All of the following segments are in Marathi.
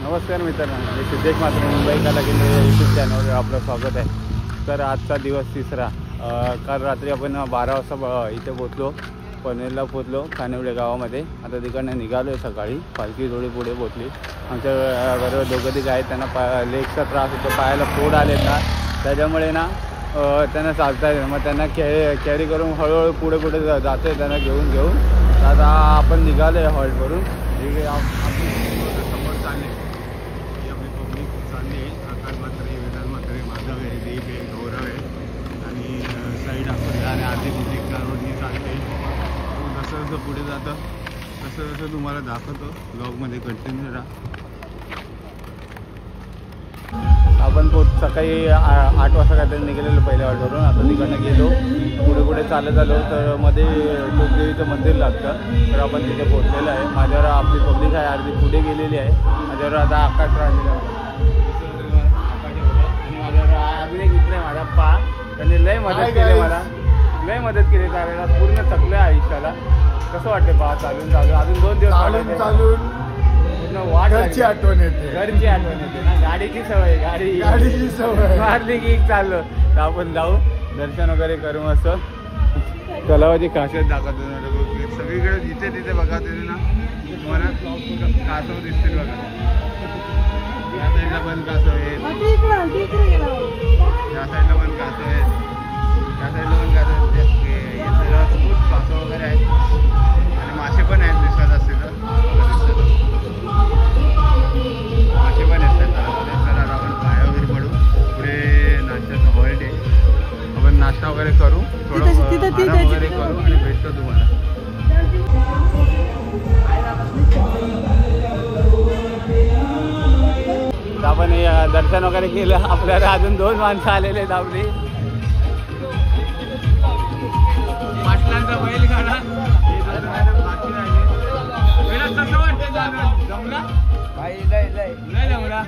नमस्कार मित्रांनो, मी सिद्धेश मात्र मुंबई कला केंद्र यूट्यूब चॅनलवर आपलं स्वागत आहे। तर आजचा दिवस तिसरा। काल रात्री आपण 12 वाजता इथे पोचलो, पनवेलला पोचलो कानिवडे गावामध्ये। आता तिकडनं निघालो आहे सकाळी। पालखी थोडी पुढे पोचली। आमच्या बरोबर दोघं तिघं आहेत, त्यांना लेगचा त्रास होतो, पायाला फोड आले ना, त्याच्यामुळे ना त्यांना चालता येईल। मग त्यांना कॅरी करून हळूहळू पुढे पुढे जातो आहे, त्यांना घेऊन आता आपण निघालो आहे हॉल्टवरून। ठीक आहे, समोर चालले आपली पब्लिक चालली आहे। आकाश म्हात्रे, वेदांत म्हात्रे, माधव आहे, दीप आहे, गौरव आहे आणि साईड आपण आणि आधी पब्लिकच्या रोडनी चालते। जसं जसं पुढे जातं तसं तसं तुम्हाला दाखवतो, ब्लॉगमध्ये कंटिन्यू राहा। आपण सकाळी 8 वाजता काहीतरी निघालेलो पहिल्या हॉल्टवरून। आता तिकडनं गेलो, पुढे चालत आलो तर मध्ये टोकदेवीचं मंदिर लागतं, तर आपण तिथे पोहोचलेलं आहे। माझ्यावर आपली पब्लिक आहे, अर्धी पुढे गेलेली आहे। माझ्यावर आता आकाश राहिलेला आहे, आणि माझ्यावर अर्धे घेतलं माझा पा, त्यांनी लय मदत केली, मला लय मदत केली चालायला। पूर्ण थकलं आयुष्याला। कसं वाटतं पा चालून अजून 2 दिवस चालून घरची आठवण येते ना, गाडीची सवय, गाडीची सवय मारली की चाललो। तर आपण जाऊ, दर्शन वगैरे करू। असं तलावाची खासियत दाखवतो सगळीकडे, जिथे तिथे बघा तरी ना तुम्हाला कासव दिसतील बघा। या साईडला पण कासव आहेत, या साईडला पण कासव आहेत, या साईडला पण कासव खूप कासव वगैरे आहेत आणि मासे पण आहेत, दिसत असतील मासे पण येतात तलावामध्ये। तर आपण पाया वगैरे पडू, पुढे नाश्त्याचं हॉल्ट आहे, आपण नाश्ता वगैरे करू, थोडं आराम वगैरे करू आणि भेटतो तुम्हाला। तर आपण दर्शन वगैरे केलं, आपल्याला अजून 2 माणसं आलेले आहेत आपली। पाटलांचा बैलगाडा कसं वाटतं, जमला नाही जमला,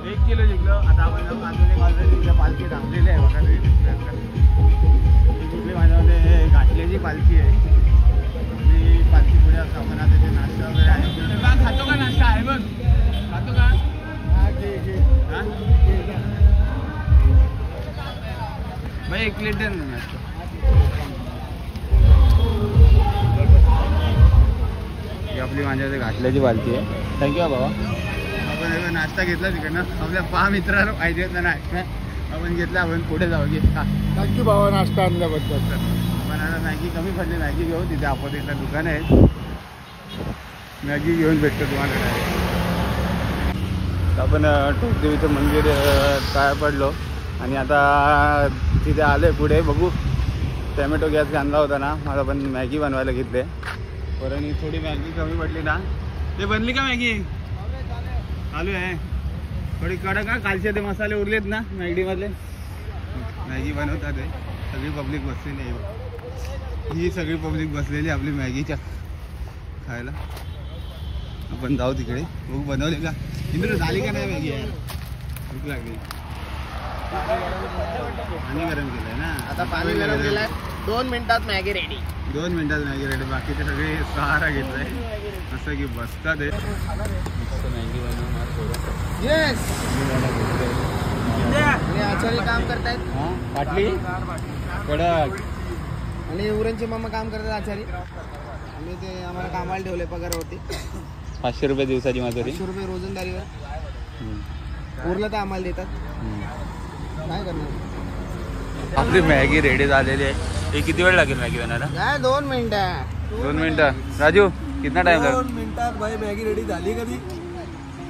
1 किलो जिंकलो। आता आपण अजून एक ऑलरेडी पालखी थांबलेली आहे बघा, कुठली माझ्यामध्ये घाटल्याची पालखी आहे आणि पालखी पुढे असं आपण आता ते नाश्ता वगैरे आहे। खातो का नाश्ता आहे बघ, खातो का? भाई 1 प्लेट द्या ना नाश्ता। ही आपली माझ्याकडे घाटल्याची पालखी आहे। थँक्यू बाबा। आपण नाश्ता घेतला तिकडनं, आपल्या 5 मित्रांना पाहिजे होता ना, आपण घेतला। आपण पुढे जाऊ घे। थँक्यू बाबा नाश्ता आणल्याबद्दल। आपण आता मॅगी कमी पडली, मॅगी घेऊ, तिथे अपोजिटला दुकान आहे, मॅगी घेऊन भेटतो तुम्हाला। आपण टोकदेवीचं मंदिर काय पडलो आणि आता तिथे आले पुढे, बघू। टॅमॅटो गॅस आणला होता ना, मला पण मॅगी बनवायला घेतले, पण थोडी मॅगी कमी पडली ना। ते बनली का मॅगी? चालू आहे थोडी कडक का, कालचे ते मसाले उरलेत ना मॅगडीमधले, मॅगी बनवतात आहे। सगळी पब्लिक बसलेली आहे, ही सगळी पब्लिक बसलेली आपली मॅगीच्या खायला। आपण जाऊ तिकडे, बघू बनवले का इंद्र, झाली का नाही मॅगी यार, भूक लागली। पाणी गरम केलंय ना, आता पाणी गरम केलंय, 2 मिनिटात मॅगी रेडी, 2 मिनिटात मॅगी रेडी। बाकीचे सगळे सहारा घेतलाय, असं की बसतात आहे। मस्त मॅगी बनवणार थोडं। येस, आचारी काम करतायत, पाटली कडक, आणि उरणचे मामा काम करतात आचारी। आम्ही ते आम्हाला कामाला ठेवले, पगारावरती 500 रुपये दिवसाची मजुरी, 500 रुपये रोजंदारीवर, उरलं तर आम्हाला देतात, काय करणार। आपली मॅगी रेडी झालेली आहे। हे किती वेळ लागेल मॅगी बनायला? काय 2 मिनिटं। 2 मिनिटं राजू, कितना टाइम लागेल? 2 मिनिटात भाई मॅगी रेडी झाली कधी?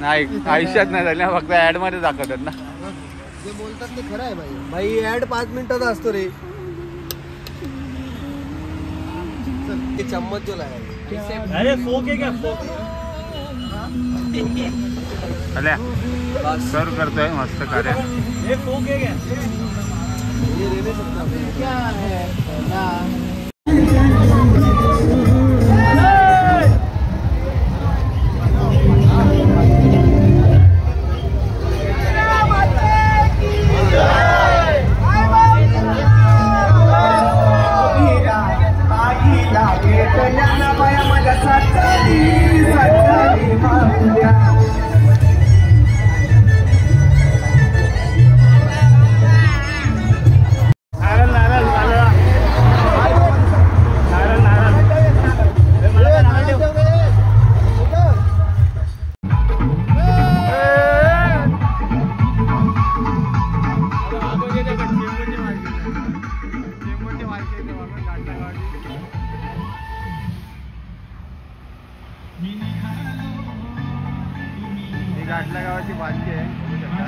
नाही, आयुष्यात नाही झाली, फक्त ऍड मध्ये दाखवतात ना, जे बोलतात ते खरं आहे भाई। ऍड 5 मिनिटाचा असतो रे। ते चम्मच जो लागायचा, अरे फोक आहे क्या, फोक सर्व करतोय मस्त कार्य। हे फोक आहे क्या, ये ले सकता है क्या है घाटला गावाची पालखी आहे, बघू शकता.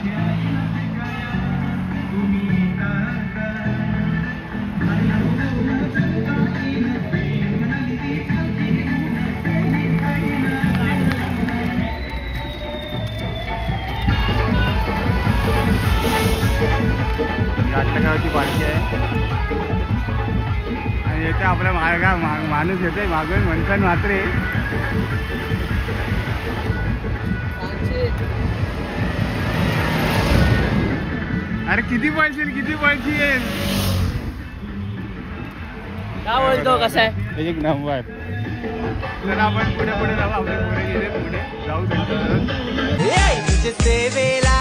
घाटला गावाची पालखी आहे आणि येथे आपला माणूस येते मागून म्हणतात मात्र अरे किती पळशी आहे. काय बोलतो कसं आहे? एक नंबर. तर आपण पुढे जाऊ, आपले पुढे गेले पुढे जाऊ तुझे सेवेला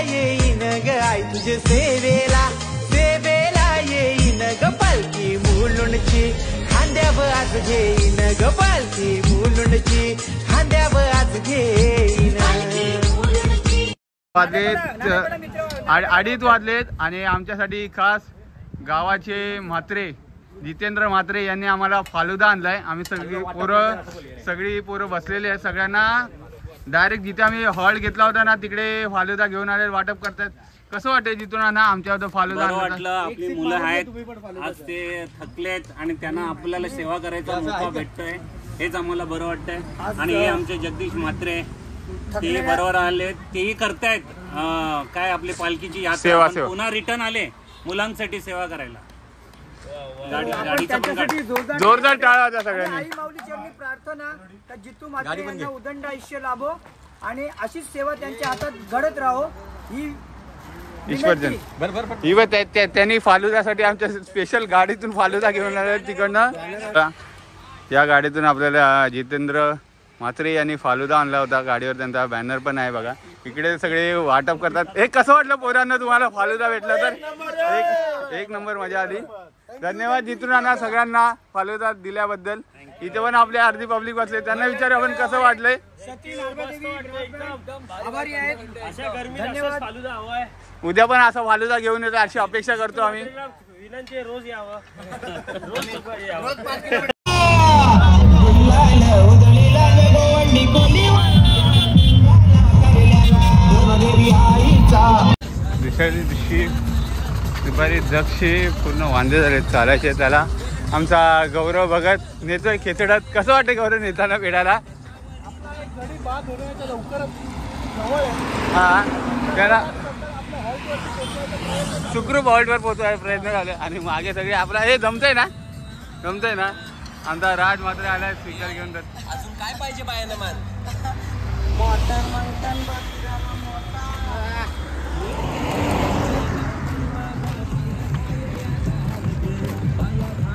येईन ग आई, तुझे सेवेला येईन ग पालखी मुलुंडची खांद्यावर आज घेईन ग पालखी मुलुंडची खांद्यावर आज घेईन. अडीच वाजलेत आणि आमच्यासाठी खास गावाचे म्हात्रे जितेंद्र म्हात्रे यांनी आम्हाला फालुदा आणलाय. आम्ही सगळी पोरं बसलेली आहेत. सगळ्यांना डायरेक्ट जिथे आम्ही हॉल घेतला होता ना तिकडे फालुदा घेऊन आले, वाटप करतात. कसं वाटतंय जिथून ना आमच्यावर फालुदा वाटलं. आपली मुलं आहेत आज ते थकलेत आणि त्यांना आपल्याला सेवा करायचा मौका भेटतोय, हेच आम्हाला बरं वाटतंय. आणि हे आमचे जगदीश म्हात्रे ते बरोबर आले, तेही करतायत काय आपली पालखीची यात्रा. पुन्हा रिटर्न आले मुलांसाठी सेवा करायला. जोरदार टाळा होता सगळ्यांनी. आई माऊली चरणी प्रार्थना का जितू म्हात्रे यांना उदंड आयुष्य लाभो आणि अशीच सेवा त्यांच्या हातात घडत राहो ही ईश्वरजन. त्यांनी फालुद्यासाठी आमच्या स्पेशल गाडीतून फालुदा घेऊन आले तिकडनं. या गाडीतून आपल्याला जितेंद्र म्हात्रे यांनी फालुदा आणला होता. गाडीवर त्यांचा बॅनर पण आहे बघा. इकडे सगळे वाटप करतात. हे कसं वाटलं पोरांना तुम्हाला फालुदा भेटला तर? एक नंबर मजा आली. धन्यवाद जितून आणा सगळ्यांना फालुदा दिल्याबद्दल. इथे पण आपले अर्धी पब्लिक बसले, त्यांना विचारू आपण कसं वाटलंय. आभारी आहेत. धन्यवाद. उद्या पण असा फालुदा घेऊन येतो अशी अपेक्षा करतो आम्ही. रोज यावं. दुसऱ्या दिवशी दुपारी जगशी पूर्ण वांदे झाले चालायचे. त्याला आमचा गौरव बघत नेतोय खेचडात. कसं वाटतं गौरव नेताना पेढाला? हा त्याला सुखरूप हॉल्टवर पोहोचवायचा प्रयत्न झाले आणि मागे सगळे आपला हे जमतंय ना आमचा राज मात्र आलाय स्पीकर घेऊन. तर अजून काय पाहिजे बायानं मान?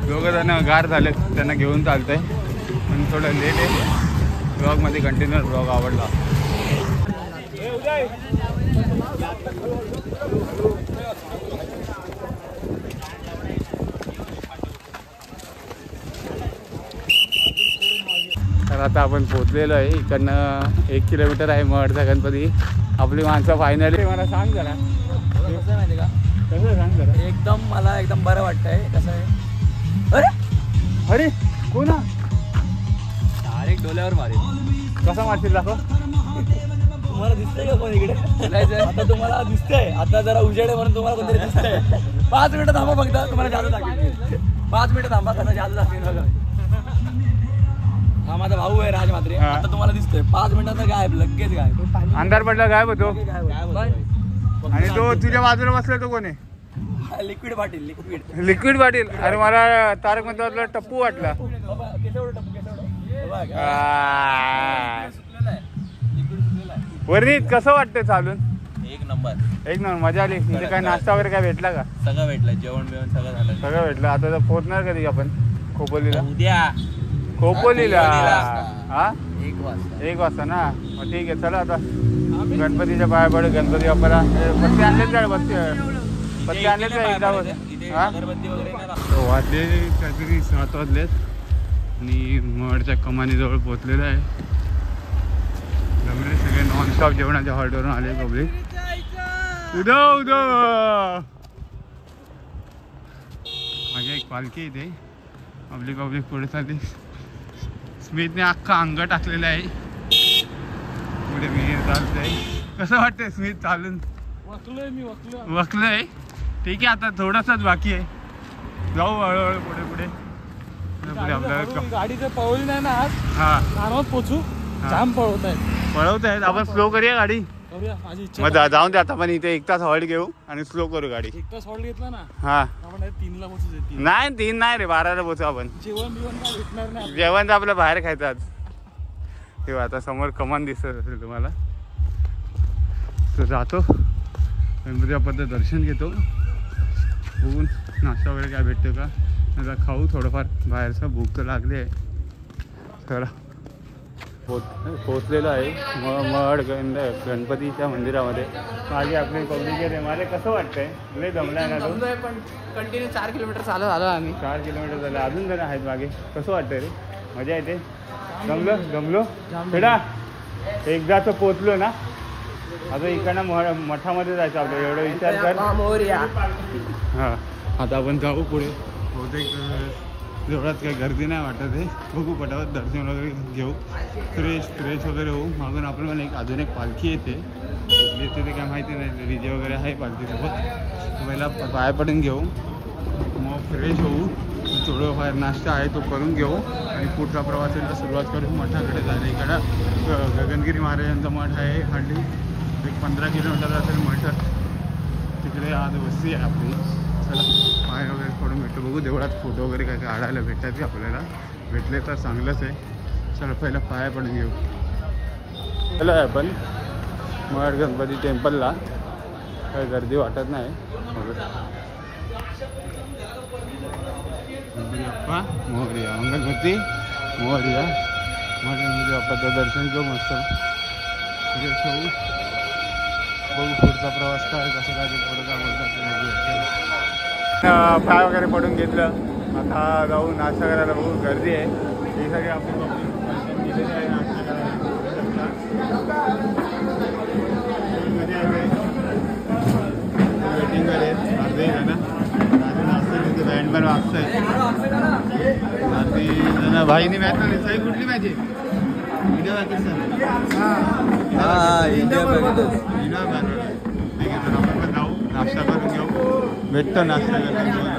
दोघं जण गार झाले, त्यांना घेऊन चालतंय पण थोडं लेट आहे. ब्लॉगमध्ये कंटिन्युअस ब्लॉग आवडला. तर आता आपण पोहोचलेलो आहे. इकडनं 1 किलोमीटर आहे महडचा गणपती. आपली माणसं फायनली. मला सांग जरा कसं आहे माहिती का? कसं सांग जरा. एकदम मला एकदम बरं वाटतंय. कसं आहे अरे कोणा डायरेक्ट डोल्यावर मारेल. कसा मारशील दाखव. तुम्हाला दिसतंय का कोण इकडे? आता तुम्हाला दिसतंय. आता जरा उजेड आहे म्हणून तुम्हाला कोणतरी दिसतंय. 5 मिनिटं थांबा फक्त, तुम्हाला जादू दाखवेल. 5 मिनिटं थांबा, त्यांना जादू दाखवेल बघा. हा माझा भाऊ आहे राज म्हात्रे. आता तुम्हाला दिसतोय 5 मिनिटात गायब, लगेच गायब. अंधार पडला गायब होतो. आणि तो तुझ्या बाजूला बसला तो कोण आहे? लिक्विड पाटील. लिक्विड पाटील. अरे मला तारक मेहता वाटला टप्पू वाटला. वर्णित कसं वाटतंय चालून? एक नंबर मजा आली. तिथे काय नाश्ता वगैरे काय भेटला का? सगळं भेटलं, जेवण बिवण सगळं झालं. सगळं भेटलं. आता तर पोहोचणार कधी आपण खोपोलीला? उद्या खोपोलीला हा 1 वाजता ना. मग ठीक आहे चला आता गणपतीच्या पाया पडू. गणपती बाप्पाला पत्ते आणलेत का? पत्ते आणलेत का एकदा? वाजले काहीतरी 7 वाजलेत आणि महडच्या कमानीजवळ पोहोचलेलं आहे. जमले सगळे नॉनस्टॉप जेवणाच्या हॉल्टवरून आले पब्लिक. उदो माझी एक पालखी इथे. पब्लिक पुढे चालली. स्मितने अख्खा अंग टाकलेलं आहे पुढे. मी चालतंय. कसं वाटतंय स्मित चालून? वकलोय. ठीक आहे, आता थोडासाच बाकी आहे. जाऊ हळूहळू पुढे पुढे आपल्याला. गाडी जर पळवली नाही ना आज हा आरामात पोचू. जाम पळवत आहेत. आपण स्लो करूया गाडी. माझी इच्छा मग जाऊन दे आता. पण इथे 1 तास हॉल्ट घेऊ आणि स्लो करू गाडी. 1 तास हॉल्ट घेतला ना हा आपण 3ला पोचू. नाही 3 नाही रे, 12ला पोचू आपण. जेवण बिवण काय भेटणार नाही. जेवण तर आपलं बाहेर खायचं. तेव्हा आता समोर कमान दिसत असेल तुम्हाला. तर जातो गणपती बाप्पाचं दर्शन घेतो. बघून नाश्ता वगैरे काय भेटतो का, आता खाऊ थोडंफार बाहेरचं. भूक तर लागली आहे. चला पोचलेलो आहे मड गणपतीच्या मंदिरामध्ये. मागे आपली पब्लिक आहे. मला कसं वाटतंय? लय दमलाय ना तो. पण कंटिन्यू 4 किलोमीटर चालत आलो आम्ही. 4 किलोमीटर झालं. अजून जण आहेत मागे. कसं वाटतंय रे? मजा येते. गमलो बेटा. एकदाच पोचलो ना, आता इकडनं मठामध्ये जायचं आपलं. एवढं विचार कर. हां आता आपण जाऊ पुढे. बहुतेक एवढ्यात काही गर्दी नाही वाटत आहे. बघू पटापट दर्शन वगैरे घेऊ. फ्रेश वगैरे होऊ. मागून आपल्याला अजून एक पालखी येते. येते ते काय माहिती नाही. डीजे वगैरे आहे पालखीसोबत. पहिला पाय पडून घेऊ, मग फ्रेश होऊ. थोडंफार नाश्ता आहे तो करून घेऊ आणि पुढचा प्रवासाला सुरुवात करू. मठाकडे जायला. इकडं गगनगिरी महाराजांचा मठ आहे. हार्डली 15 किलोमीटर असेल मठ. तिकडे आज वस्ती आहे आपली. चला पाय वगैरे थोडं भेटतो. बघू देवळात फोटो वगैरे काय काढायला भेटायचे आपल्याला. भेटले तर चांगलंच आहे. चला पहिला पाय पडून घेऊ. चला आपण मठ गणपती टेम्पलला. काही गर्दी वाटत नाही. गणपती बाप्पा मोरया. मंगलमूर्ती मोरया. मग गणपती बाप्पाचं दर्शन घेऊ मस्त. फ्रेश होऊ. बघू पुढचा प्रवास काय कसं काय ते पुढं काय बोलतात. पाय वगैरे पडून घेतलं. आता जाऊ नाश्ता करायला. बघू गर्दी आहे. ही सगळी आपली दिलेली आहे नाश्ता करायला. वेटिंग करेल अर्धे जण. अर्धे नाश्ता घेते. बँडमॅन वाजतंय. अर्धी जण भाईनी मॅच झाली. सही कुठली मॅच आहे? इंडिया पाकिस्तान. इंडिया पाकिस्तान. ठीक आहे. तर आपण पण जाऊ नाश्ता करून घेऊ. भेटतो नाश्ता करायला.